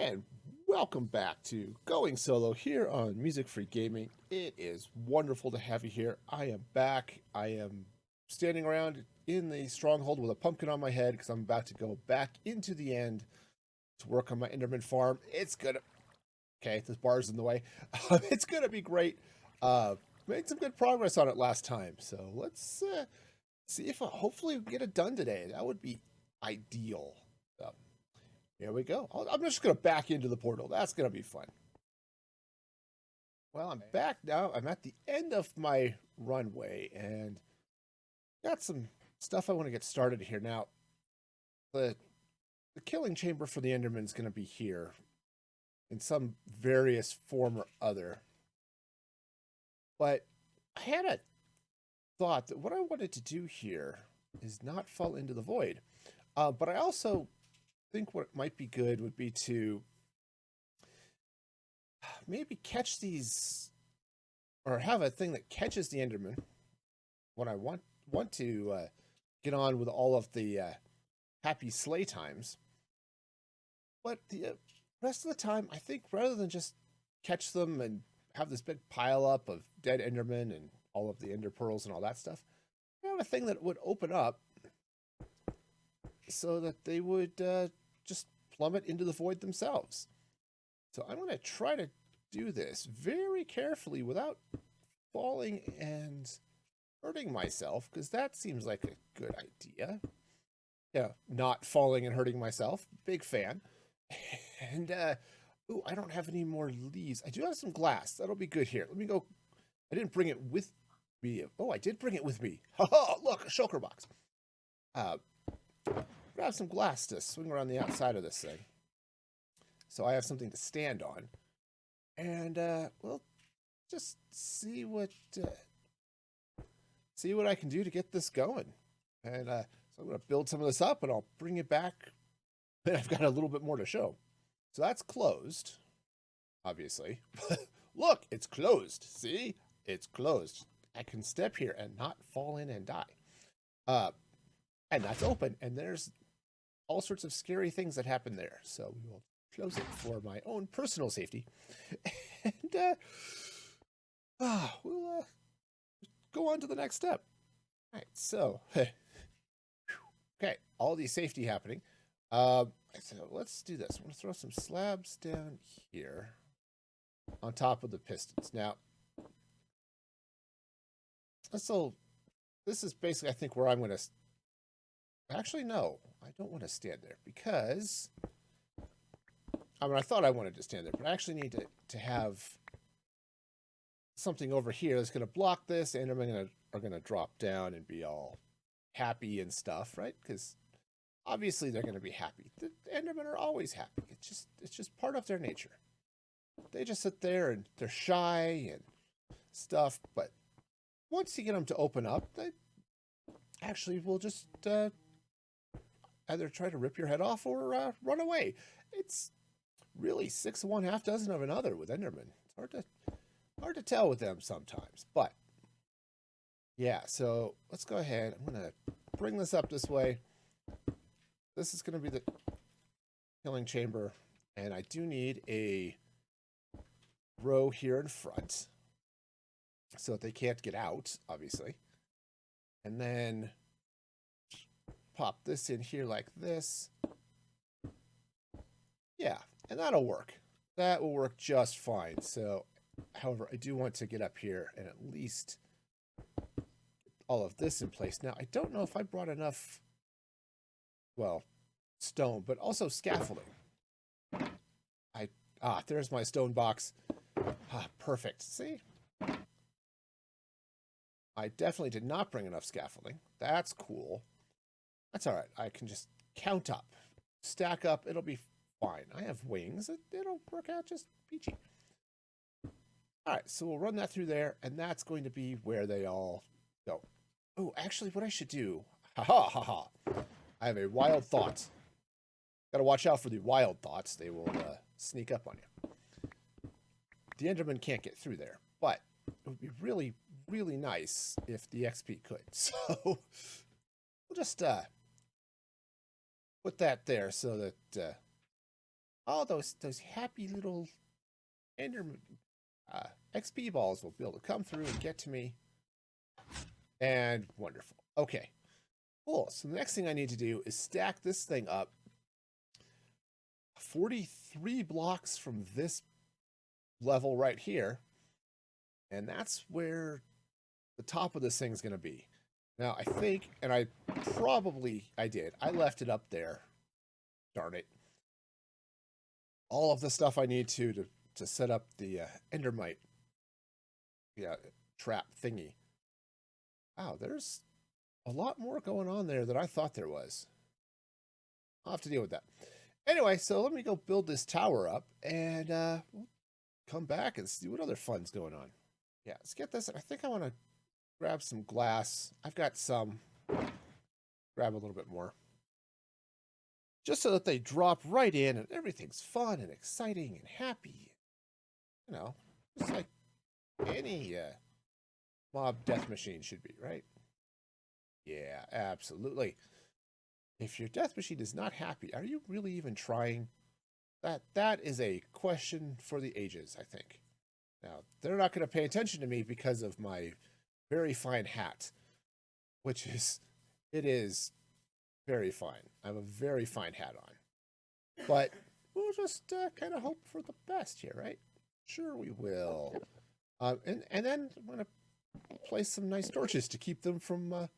And welcome back to Going Solo here on Music Free Gaming. It is wonderful to have you here. I am back. I am standing around in the stronghold with a pumpkin on my head because I'm about to go back into the end to work on my Enderman farm. It's gonna... Okay, this bar's in the way. It's gonna be great. Made some good progress on it last time, so let's see if hopefully we can get it done today. That would be ideal. So, here we go. I'm just going to back into the portal. That's going to be fun. Well, I'm back now. I'm at the end of my runway and got some stuff I want to get started here. Now, the killing chamber for the Enderman is going to be here in some various form or other. But I had a thought that what I wanted to do here is not fall into the void. But I also think what might be good would be to maybe catch these, or have a thing that catches the Enderman when I want to get on with all of the happy slay times. But the rest of the time, I think rather than just catch them and have this big pile up of dead Endermen and all of the Ender pearls and all that stuff, I have a thing that would open up so that they would just plummet into the void themselves. So I'm going to try to do this very carefully without falling and hurting myself, because that seems like a good idea. Yeah, not falling and hurting myself. Big fan. And, ooh, I don't have any more leaves. I do have some glass. That'll be good here. Let me go. I didn't bring it with me. Oh, I did bring it with me. Ha! Look, a shulker box. Grab some glass to swing around the outside of this thing, so I have something to stand on, and we'll just see what I can do to get this going. And so I'm going to build some of this up, and I'll bring it back. And I've got a little bit more to show. So that's closed, obviously. Look, it's closed. See, it's closed. I can step here and not fall in and die. And that's open, and there's all sorts of scary things that happen there. So we will close it for my own personal safety. And we'll go on to the next step. All right, so, okay, all the safety happening. So let's do this. I'm going to throw some slabs down here on top of the pistons. Now, this is basically, I think, where I'm going to... Actually, no, I don't want to stand there because, I mean, I thought I wanted to stand there, but I actually need to have something over here that's going to block this, and Endermen are going to drop down and be all happy and stuff, right? Because obviously they're going to be happy. The Endermen are always happy. It's just part of their nature. They just sit there and they're shy and stuff, but once you get them to open up, they actually will just either try to rip your head off or run away. It's really 6 of one, half dozen of another with Enderman. It's hard to tell with them sometimes. But yeah, so let's go ahead. I'm going to bring this up this way. This is going to be the killing chamber, and I do need a row here in front so that they can't get out, obviously. And then pop this in here like this. Yeah, and that'll work. That will work just fine. So, however, I do want to get up here and at least get all of this in place. Now, I don't know if I brought enough, well, stone, but also scaffolding. There's my stone box. Perfect. See? I definitely did not bring enough scaffolding. That's cool. That's all right. I can just count up, stack up. It'll be fine. I have wings. It'll work out just peachy. All right, so we'll run that through there, and that's going to be where they all go. Oh, actually, what I should do... Ha. I have a wild thought. Got to watch out for the wild thoughts. They will sneak up on you. The Enderman can't get through there, but it would be really, really nice if the XP could. So we'll just put that there so that all those happy little Ender XP balls will be able to come through and get to me. And wonderful. Okay, cool. So the next thing I need to do is stack this thing up 43 blocks from this level right here. And that's where the top of this thing is going to be. Now, I think, and I did. I left it up there. Darn it. All of the stuff I need to set up the Endermite trap thingy. Wow, there's a lot more going on there than I thought there was. I'll have to deal with that. Anyway, so let me go build this tower up, and we'll come back and see what other fun's going on. Yeah, let's get this. I think I want to grab some glass. I've got some. Grab a little bit more. Just so that they drop right in and everything's fun and exciting and happy. You know, just like any mob death machine should be, right? Yeah, absolutely. If your death machine is not happy, are you really even trying? That is a question for the ages, I think. Now, they're not going to pay attention to me because of my very fine hat, which is, it is very fine. I have a very fine hat on. But we'll just kind of hope for the best here, right? Sure we will. And then I'm going to place some nice torches to keep them from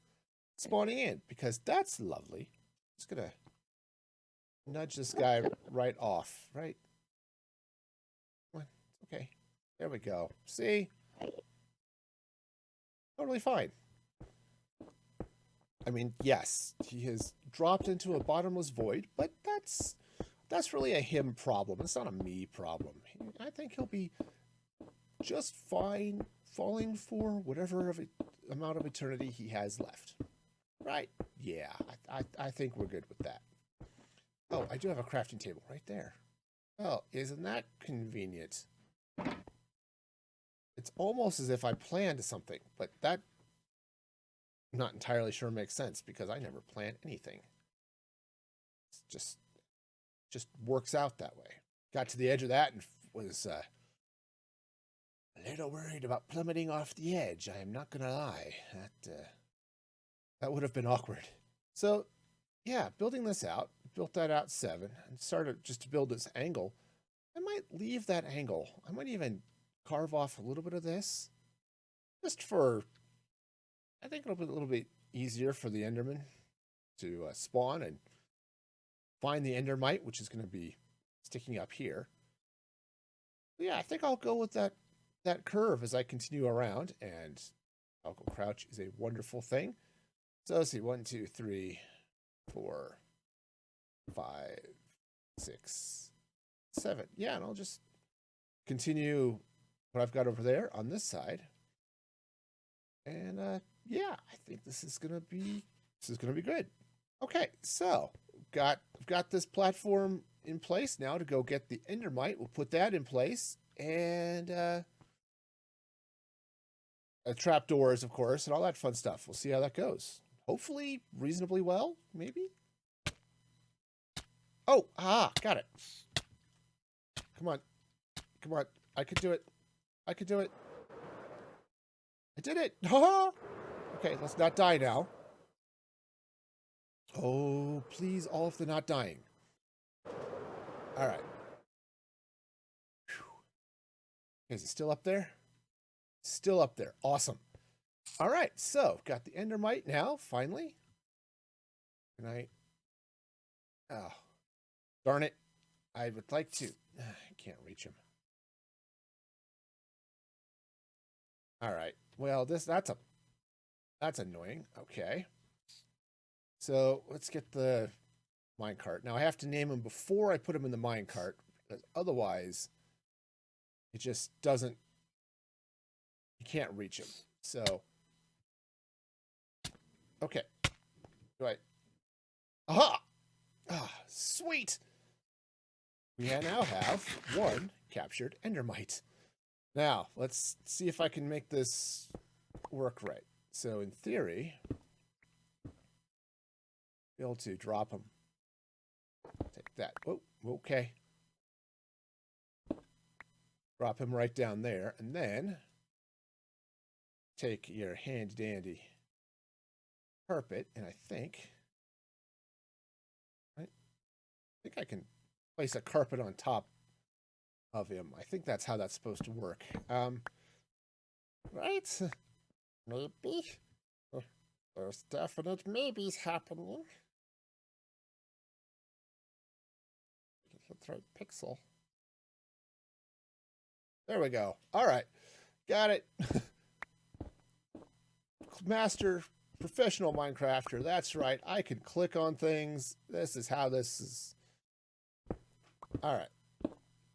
spawning in, because that's lovely. Just going to nudge this guy right off, right? Come on. Okay. There we go. See? Totally fine. I mean, yes, he has dropped into a bottomless void, but that's really a him problem. It's not a me problem. I think he'll be just fine falling for whatever amount of eternity he has left. Right? Yeah, I think we're good with that. Oh, I do have a crafting table right there. Oh, isn't that convenient? It's almost as if I planned something, but that I'm not entirely sure makes sense because I never plan anything. It's just works out that way. Got to the edge of that and was a little worried about plummeting off the edge. I am not gonna lie. That would have been awkward. So, yeah, building this out, built that out 7, and started just to build this angle. I might leave that angle. I might even carve off a little bit of this, just for. I think it'll be a little bit easier for the Enderman to spawn and find the Endermite, which is going to be sticking up here. But yeah, I think I'll go with that curve as I continue around, and Alco Crouch is a wonderful thing. So let's see, 1, 2, 3, 4, 5, 6, 7. Yeah, and I'll just continue what I've got over there on this side. And yeah, I think this is gonna be good. Okay, so I've got this platform in place now to go get the Endermite. We'll put that in place, and trapdoors, of course, and all that fun stuff. We'll see how that goes. Hopefully, reasonably well, maybe. Oh, got it. Come on, come on. I could do it. I could do it. I did it. Okay, let's not die now. Oh, please, all of the not dying. All right. Is it still up there? Still up there. Awesome. All right, so got the Endermite now, finally. Can I? Oh, darn it. I would like to. I can't reach him. All right. Well, that's annoying. Okay. So let's get the minecart. Now I have to name him before I put him in the minecart, because otherwise it just doesn't. You can't reach him. So okay. Right. Aha! Sweet. We now have 1 captured Endermite. Now, let's see if I can make this work right. So, in theory, be able to drop him. Take that. Oh, okay. Drop him right down there, and then take your handy dandy carpet, and I think I can place a carpet on top of him. I think that's how that's supposed to work. Right? Maybe. There's definite maybes happening. Hit the right pixel. There we go. All right. Got it. Master professional Minecrafter. That's right. I can click on things. This is how this is. All right.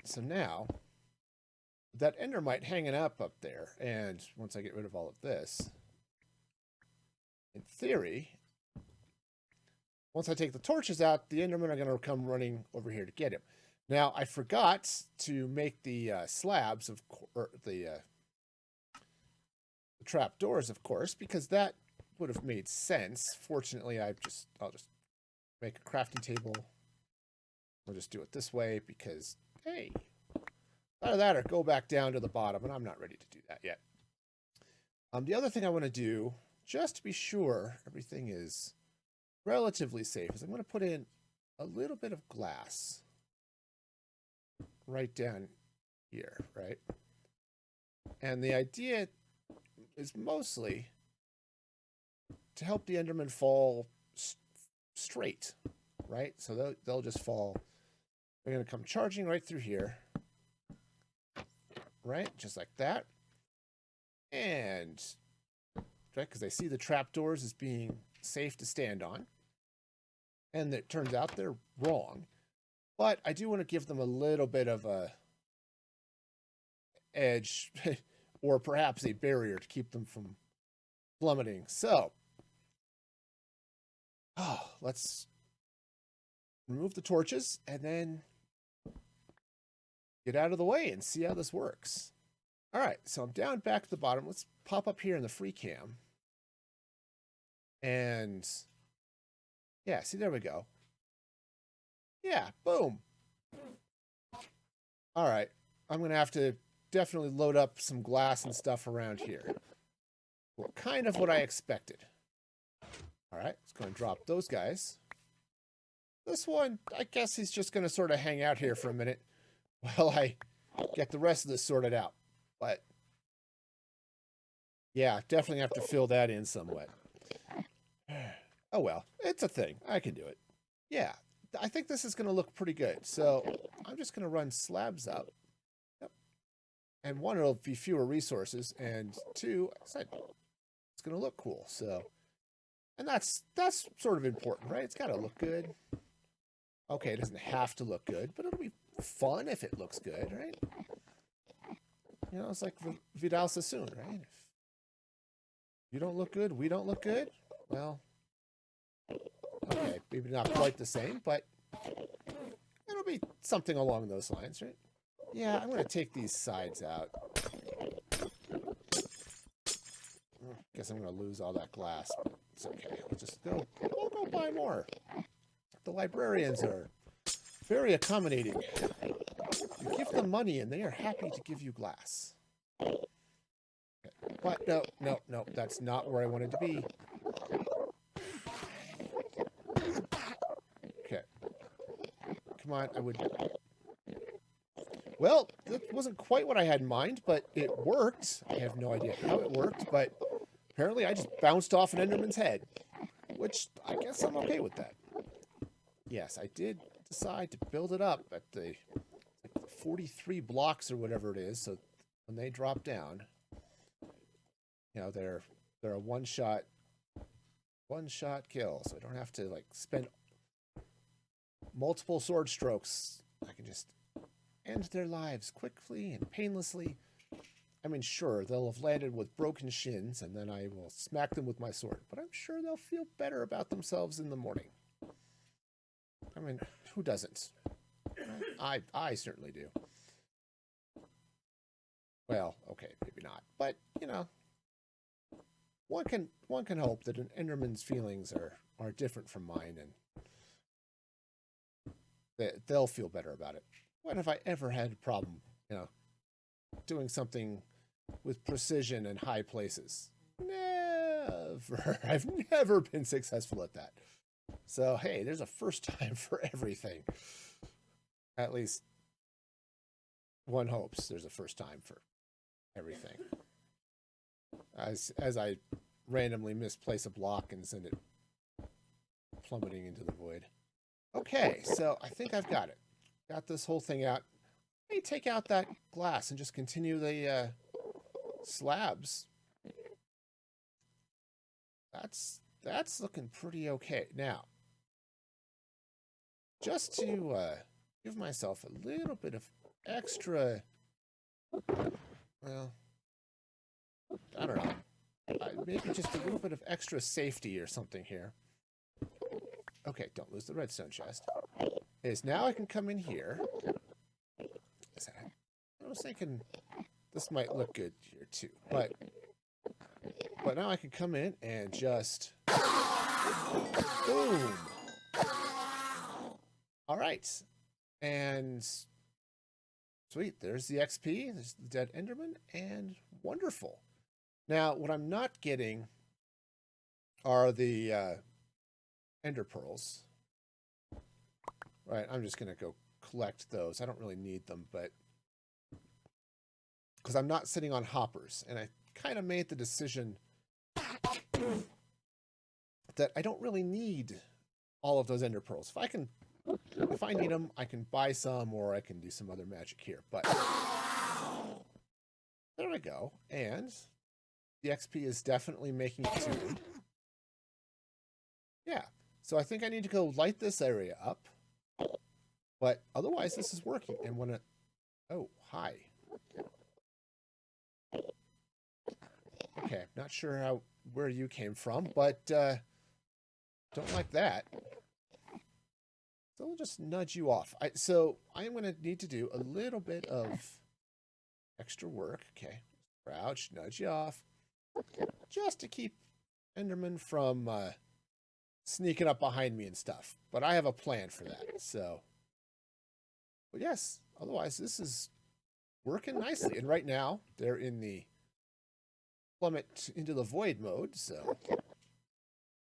So now, that Endermite hanging up there, and once I get rid of all of this, in theory, once I take the torches out, the Endermen are going to come running over here to get him. Now, I forgot to make the slabs of the trap doors, of course, because that would have made sense. Fortunately, I'll just make a crafting table. We'll just do it this way because, hey, either that or go back down to the bottom, and I'm not ready to do that yet. The other thing I want to do, just to be sure everything is relatively safe, is I'm going to put in a little bit of glass right down here, right? And the idea is mostly to help the Enderman fall straight, right? So they'll just fall. They're going to come charging right through here, right? Just like that. And, right, because they see the trapdoors as being safe to stand on. And it turns out they're wrong. But I do want to give them a little bit of a edge or perhaps a barrier to keep them from plummeting. So, let's remove the torches and then get out of the way and see how this works. All right, so I'm down back at the bottom. Let's pop up here in the free cam. And yeah, see, there we go. Yeah, boom. All right, I'm going to have to definitely load up some glass and stuff around here. Well, kind of what I expected. All right, let's go and drop those guys. This one, I guess he's just going to sort of hang out here for a minute while I get the rest of this sorted out. But yeah, definitely have to fill that in somewhat. Oh well, it's a thing. I can do it. Yeah, I think this is going to look pretty good. So I'm just going to run slabs up. Yep. And one, it'll be fewer resources, and two, I said, it's going to look cool. So, and that's sort of important, right? It's got to look good. Okay, it doesn't have to look good, but it'll be fun if it looks good, right? You know, it's like Vidal Sassoon, right? If you don't look good, we don't look good. Well, okay, maybe not quite the same, but it'll be something along those lines, right? Yeah, I'm going to take these sides out. Guess I'm going to lose all that glass, but it's okay. We'll go buy more. The librarians are very accommodating. You give them money and they are happy to give you glass. Okay. But no, that's not where I wanted to be. Okay. Come on, Well, that wasn't quite what I had in mind, but it worked. I have no idea how it worked, but apparently I just bounced off an Enderman's head, which I guess I'm okay with that. Yes, I did decide to build it up at the 43 blocks or whatever it is, so when they drop down, you know, they're a one-shot kill, so I don't have to like spend multiple sword strokes. I can just end their lives quickly and painlessly. I mean, sure, they'll have landed with broken shins, and then I will smack them with my sword, but I'm sure they'll feel better about themselves in the morning. I mean, who doesn't? I certainly do. Well, okay, maybe not. But, you know, one can hope that an Enderman's feelings are different from mine, and they'll feel better about it. When have I ever had a problem, you know, doing something with precision in high places. Never. I've never been successful at that. So, hey, there's a first time for everything. At least one hopes there's a first time for everything. As I randomly misplace a block and send it plummeting into the void. Okay, so I think I've got it. Got this whole thing out. Let me take out that glass and just continue the slabs. That's looking pretty okay. Now, just to give myself a little bit of extra, well, I don't know, maybe just a little bit of extra safety or something here. Okay, don't lose the redstone chest. Is now I can come in here. I was thinking this might look good here too, but now I can come in and just boom. All right, and sweet. There's the XP. There's the dead Enderman, and wonderful. Now, what I'm not getting are the Ender pearls. Right, I'm just gonna go collect those. I don't really need them, but because I'm not sitting on hoppers, and I kind of made the decision that I don't really need all of those Ender pearls. If I need them, I can buy some, or I can do some other magic here. But there we go, and the XP is definitely making it to. Yeah, so I think I need to go light this area up. But otherwise, this is working. And when it... Oh, hi. Okay, not sure where you came from, but don't like that. So we'll just nudge you off. So I am going to need to do a little bit of extra work. Okay, crouch, nudge you off. Just to keep Enderman from sneaking up behind me and stuff. But I have a plan for that, so... But yes, otherwise this is working nicely. And right now, they're in the plummet into the void mode, so...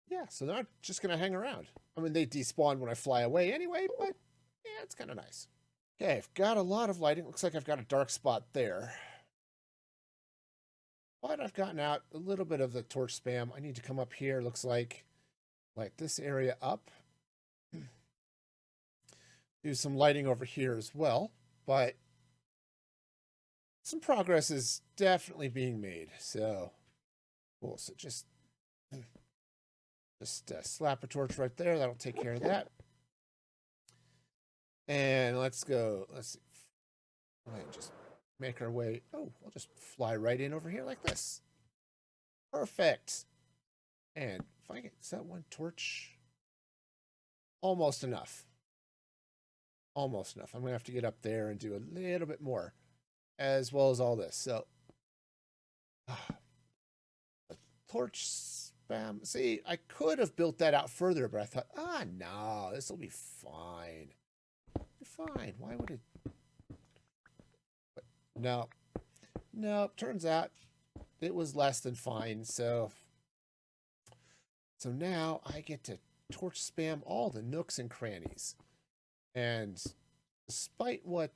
Yeah, so they're not just going to hang around. I mean, they despawn when I fly away anyway, but yeah, it's kind of nice. Okay, I've got a lot of lighting. Looks like I've got a dark spot there. But I've gotten out a little bit of the torch spam. I need to come up here, looks like light this area up. Do some lighting over here as well, but some progress is definitely being made. So cool. So just slap a torch right there. That'll take care of that. And let's go. Let's see. Just make our way. Oh, I'll just fly right in over here like this. Perfect. And if I get, is that one torch? Almost enough. Almost enough. I'm going to have to get up there and do a little bit more, as well as all this. So, torch spam. See, I could have built that out further, but I thought, no, this will be fine. Fine. Why would it? But no. Turns out it was less than fine. So now I get to torch spam all the nooks and crannies. And despite what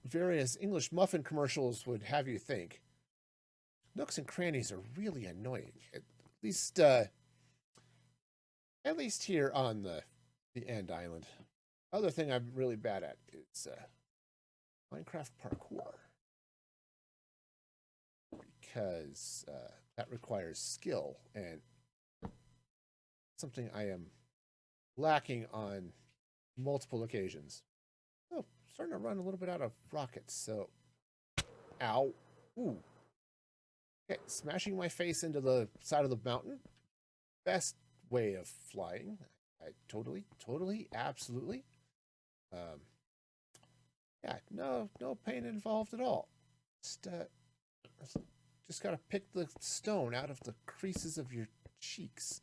various English muffin commercials would have you think, nooks and crannies are really annoying. At least here on the end island. Other thing I'm really bad at is Minecraft parkour, because that requires skill, and something I am lacking on multiple occasions. Oh, starting to run a little bit out of rockets, so... Ow. Ooh. Okay, smashing my face into the side of the mountain. Best way of flying. I totally, absolutely. Yeah, no pain involved at all. Just gotta pick the stone out of the creases of your cheeks.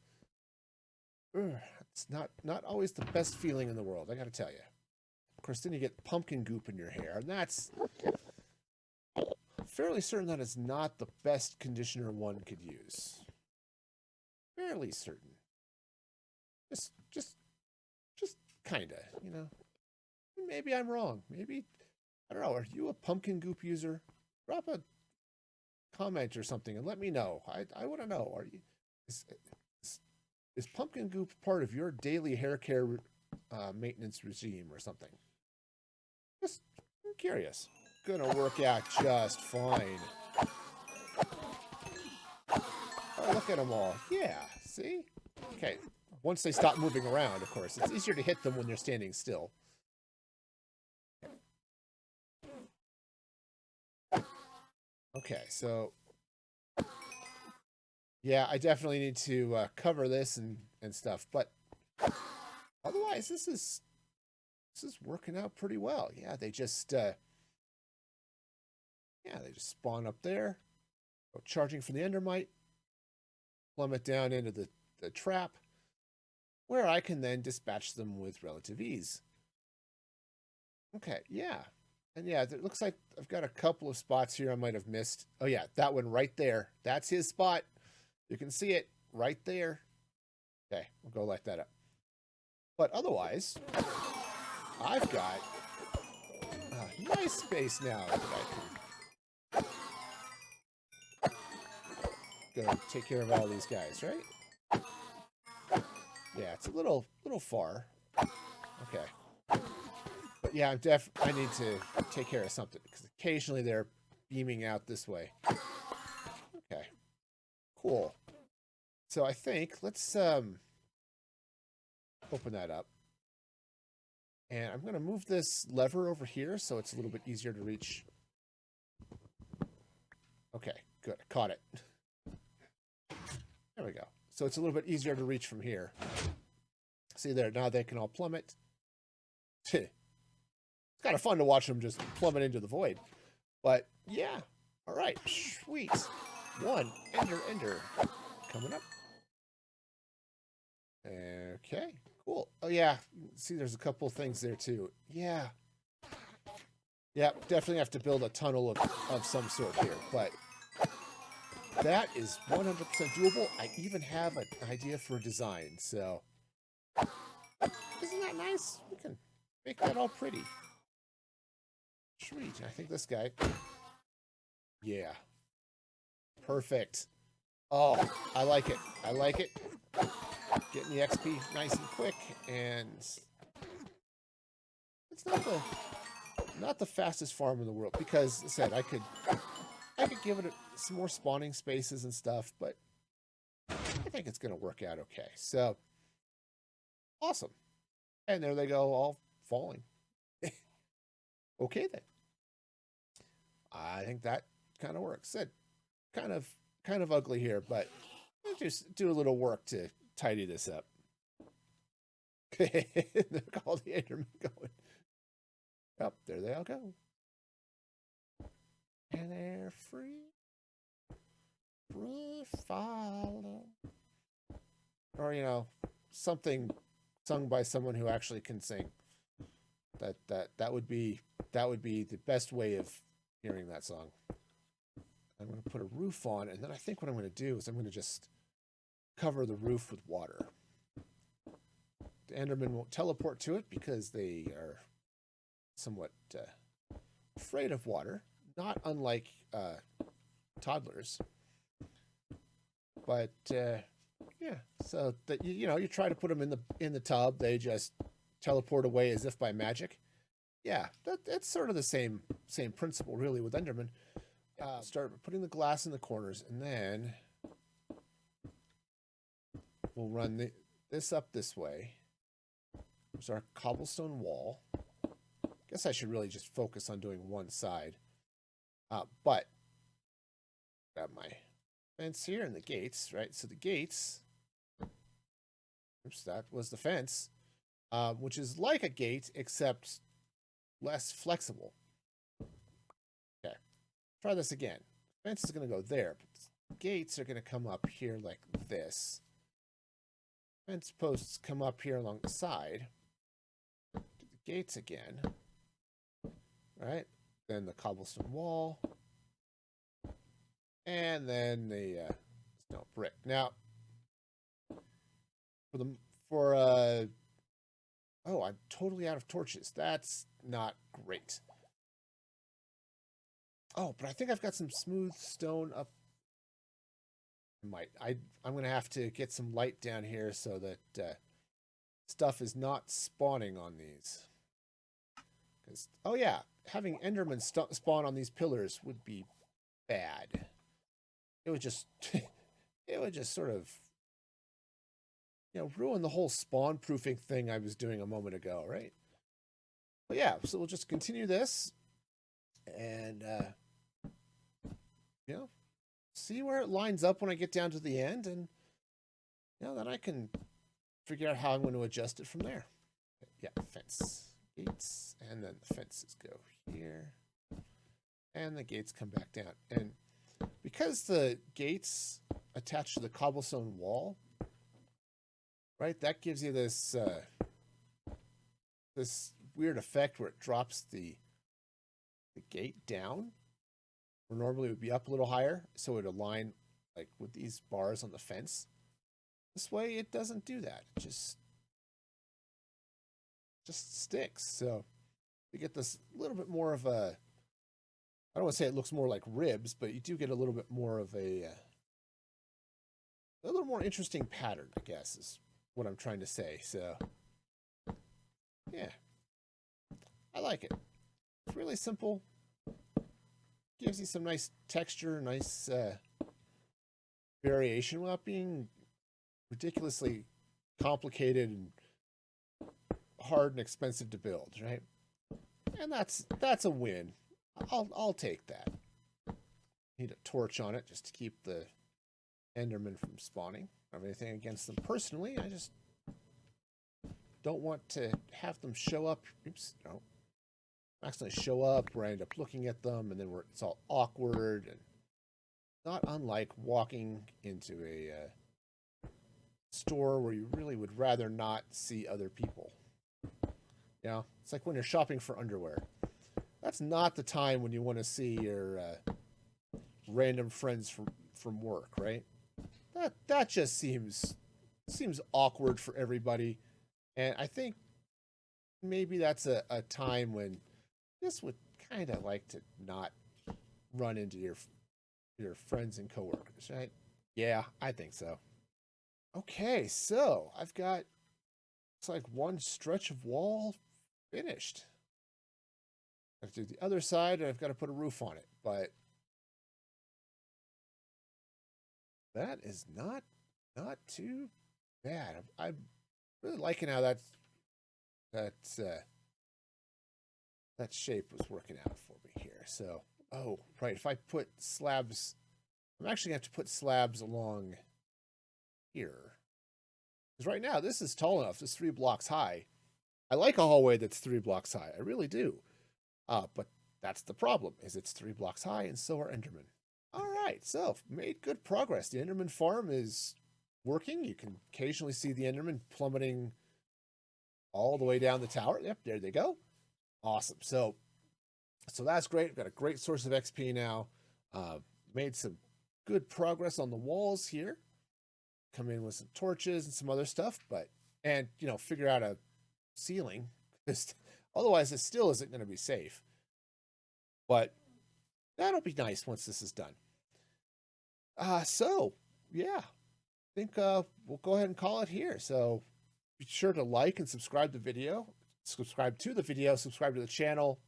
It's not always the best feeling in the world, I gotta tell you. Of course, then you get pumpkin goop in your hair, and that's fairly certain that is not the best conditioner one could use. Fairly certain. Just kinda, you know. Maybe I'm wrong. Maybe, I don't know. Are you a pumpkin goop user? Drop a comment or something and let me know. I want to know. Are you is pumpkin goop part of your daily hair care maintenance regime or something? Just I'm curious. Gonna work out just fine. Oh, look at them all. Yeah, see? Okay. Once they stop moving around, of course. It's easier to hit them when they're standing still. Okay, so yeah, I definitely need to cover this and stuff, but otherwise, this is working out pretty well. Yeah, they just spawn up there, go charging for the endermite, plummet down into the trap, where I can then dispatch them with relative ease. Okay, yeah. And yeah, it looks like I've got a couple of spots here I might have missed. Oh yeah, that one right there. That's his spot. You can see it right there. Okay, we'll go light that up. But otherwise, I've got a nice space now that I can go take care of all these guys, right? Yeah, it's a little far. Okay. But yeah, I need to take care of something because occasionally they're beaming out this way. Okay. Cool. So I think let's open that up. And I'm going to move this lever over here so it's a little bit easier to reach. Okay, good. I caught it. There we go. So it's a little bit easier to reach from here. See there, now they can all plummet. It's kind of fun to watch them just plummet into the void. But yeah, all right, sweet. One, ender, coming up. Okay, cool. Oh yeah, see there's a couple things there too. Yeah. Yeah, definitely have to build a tunnel of some sort here, but that is 100% doable. I even have an idea for a design, so isn't that nice? We can make that all pretty. Sweet. I think this guy. Yeah. Perfect. Oh, I like it. I like it. Getting the XP nice and quick, and it's not the fastest farm in the world because, as I said, I could give it some more spawning spaces and stuff, but I think it's going to work out okay. So awesome, and there they go, all falling. Okay then. I think that kind of works. It kind of ugly here, but I'll just do a little work to tidy this up. Look all the Endermen going. Up there they all go. And they're free falling. Or, you know, something sung by someone who actually can sing. That would be the best way of hearing that song. I'm going to put a roof on, and then I think what I'm going to do is I'm going to just cover the roof with water. The Endermen won't teleport to it because they are somewhat afraid of water, not unlike toddlers. But yeah, so that you try to put them in the tub, they just teleport away as if by magic. Yeah, that's sort of the same principle really with Enderman. Start putting the glass in the corners, and then we'll run this up this way. There's our cobblestone wall. Guess I should really just focus on doing one side. But got my fence here and the gates, right? So the gates, oops, that was the fence, which is like a gate except less flexible. Okay, try this again. Fence is going to go there, but gates are going to come up here like this. Fence posts come up here along the side. The gates again. Right? Then the cobblestone wall. And then the stone brick. Now, oh, I'm totally out of torches. That's not great. Oh, but I think I've got some smooth stone up. I'm gonna have to get some light down here so that stuff is not spawning on these. Because oh yeah, having Enderman spawn on these pillars would be bad. It would just it would just sort of ruin the whole spawn proofing thing I was doing a moment ago, right? But yeah, so we'll just continue this and see where it lines up when I get down to the end, and then I can figure out how I'm going to adjust it from there. Yeah, fence, gates, and then the fences go here, and the gates come back down. And because the gates attach to the cobblestone wall, right, that gives you this this weird effect where it drops the gate down. Where normally it would be up a little higher, so it would align like with these bars on the fence. This way it doesn't do that. It just sticks. So you get this little bit more of a, I don't want to say it looks more like ribs, but you do get a little bit more of a little more interesting pattern, I guess, is what I'm trying to say. So yeah, I like it. It's really simple. Gives you some nice texture, nice variation without being ridiculously complicated and hard and expensive to build, right? And that's a win. I'll take that. Need a torch on it just to keep the Enderman from spawning. I don't have anything against them personally. I just don't want to have them show up. Oops, no. Accidentally show up where I end up looking at them, and then it's all awkward, and not unlike walking into a store where you really would rather not see other people. It's like when you're shopping for underwear. That's not the time when you want to see your random friends from work, right? That just seems awkward for everybody, and I think maybe that's a time when this would kind of like to not run into your friends and coworkers, right? Yeah, I think so. Okay, so I've got, looks like one stretch of wall finished. I have to do the other side, and I've got to put a roof on it, but that is not too bad. I'm really liking how that shape was working out for me here. So, oh, right. If I put slabs, I'm actually going to have to put slabs along here. Because right now, this is tall enough. This is 3 blocks high. I like a hallway that's 3 blocks high. I really do. But that's the problem, is it's 3 blocks high, and so are Endermen. All right, so made good progress. The Enderman farm is working. You can occasionally see the Enderman plummeting all the way down the tower. Yep, there they go. Awesome. So that's great. We've got a great source of XP now. Made some good progress on the walls here. Come in with some torches and some other stuff, and figure out a ceiling, because otherwise it still isn't going to be safe. But that'll be nice once this is done. So yeah, I think we'll go ahead and call it here. So be sure to like and subscribe to the video. Subscribe to the channel.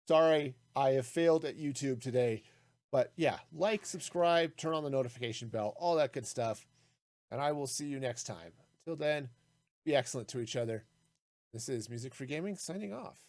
Sorry, I have failed at YouTube today. But yeah, like, subscribe, turn on the notification bell, all that good stuff. And I will see you next time. Until then, be excellent to each other. This is Music Free Gaming signing off.